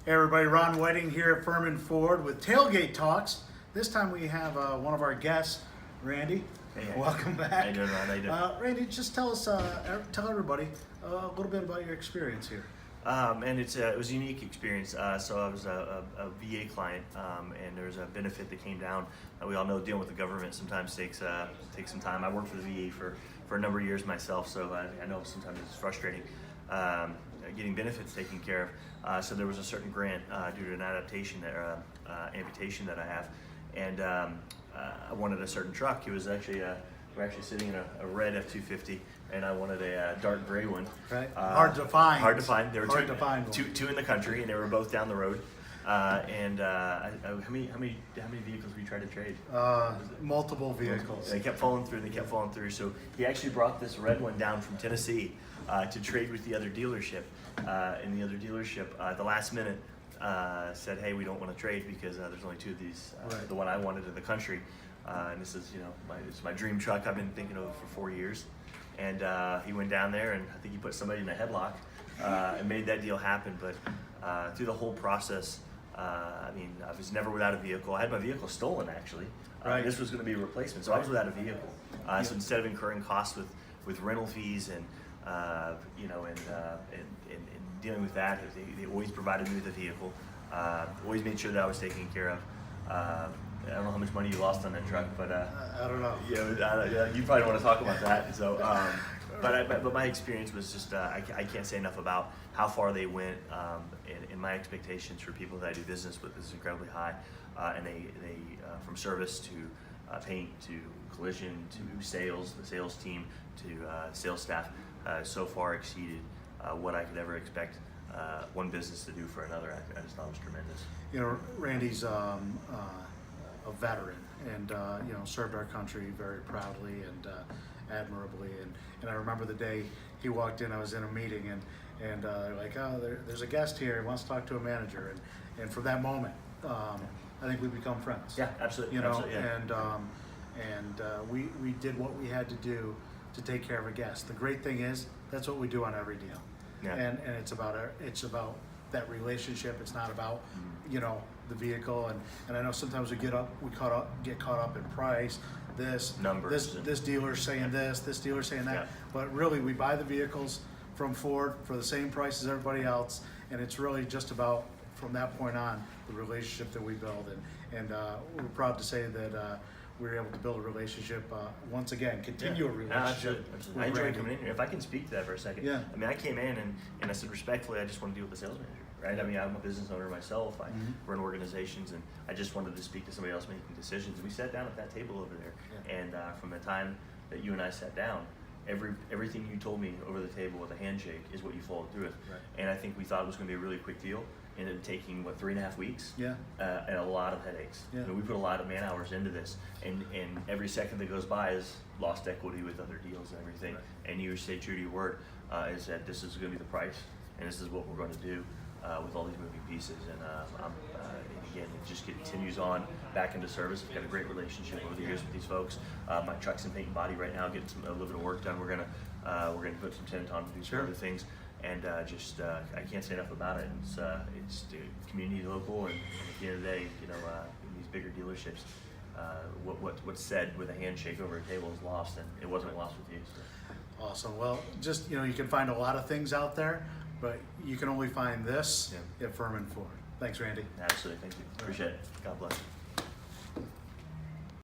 Hey everybody, Ron Whiting here at Ferman Ford with Tailgate Talks. This time we have one of our guests, Randy. Hey. Welcome back. How you doing, Ron? How you doing? Randy, just tell everybody a little bit about your experience here. It was a unique experience. So I was a VA client, and there was a benefit that came down. We all know dealing with the government sometimes takes some time. I worked for the VA for a number of years myself, so I know sometimes it's frustrating getting benefits taken care of. So there was a certain grant due to an adaptation or amputation that I have, and I wanted a certain truck. It was actually we're actually sitting in a red F-250, and I wanted a dark gray one. Right. Hard to find. Hard to find. There were hard to find two in the country, and they were both down the road. How many vehicles we tried to trade? Multiple vehicles. They kept falling through. So he actually brought this red one down from Tennessee to trade with the other dealership. And the other dealership, at the last minute, said, "Hey, we don't want to trade because there's only two of these. Right. The one I wanted in the country, and this is it's my dream truck. I've been thinking of it for 4 years." And he went down there, and I think he put somebody in a headlock and made that deal happen. But through the whole process, I was never without a vehicle. I had my vehicle stolen, actually. Right. This was going to be a replacement, so I was without a vehicle. So instead of incurring costs with rental fees and dealing with that, they always provided me with a vehicle. Always made sure that I was taken care of. I don't know how much money you lost on that truck, but I don't know. You probably want to talk about that. So, but my experience was just I can't say enough about how far they went, and my expectations for people that I do business with is incredibly high, and they from service to paint to collision to sales, the sales team to sales staff, so far exceeded what I could ever expect one business to do for another. I just thought it was tremendous. You know, Randy's a veteran and served our country very proudly and admirably. And I remember the day he walked in. I was in a meeting and they're like, "Oh, there's a guest here. He wants to talk to a manager." And from that moment, I think we become friends. Yeah, absolutely. You know, absolutely, yeah. and we did what we had to do to take care of a guest. The great thing is that's what we do on every deal. Yeah. And it's about that relationship. It's not about the vehicle. And I know sometimes we get caught up in price. This Numbers. This dealer's saying this dealer's saying that. Yeah. But really, we buy the vehicles from Ford for the same price as everybody else, and it's really just about, from that point on, the relationship that we build. And we're proud to say that we were able to build a relationship, once again, continue a relationship. Absolutely. I enjoy coming in here. If I can speak to that for a second. Yeah. I came in and I said respectfully, I just want to deal with the sales manager, right? I'm a business owner myself. I run organizations, and I just wanted to speak to somebody else making decisions. And we sat down at that table over there, and from the time that you and I sat down, everything you told me over the table with a handshake is what you followed through with. Right. And I think we thought it was going to be a really quick deal. Ended up taking 3.5 weeks. Yeah. And a lot of headaches. Yeah. We put a lot of man hours into this, and every second that goes by is lost equity with other deals and everything. Right. And you stay true to your word, is that this is going to be the price, and this is what we're going to do with all these moving pieces. And again, it just continues on back into service. We've got a great relationship over the years with these folks. My truck's in paint and body right now, getting a little bit of work done. We're gonna put some tint on to do some other things. And I can't say enough about it. It's the community local, and at the end of the day, in these bigger dealerships, what's said with a handshake over a table is lost, and it wasn't lost with you. So. Awesome. Well, just you can find a lot of things out there, but you can only find this at Ferman Ford. Thanks, Randy. Absolutely, thank you. Appreciate it. God bless.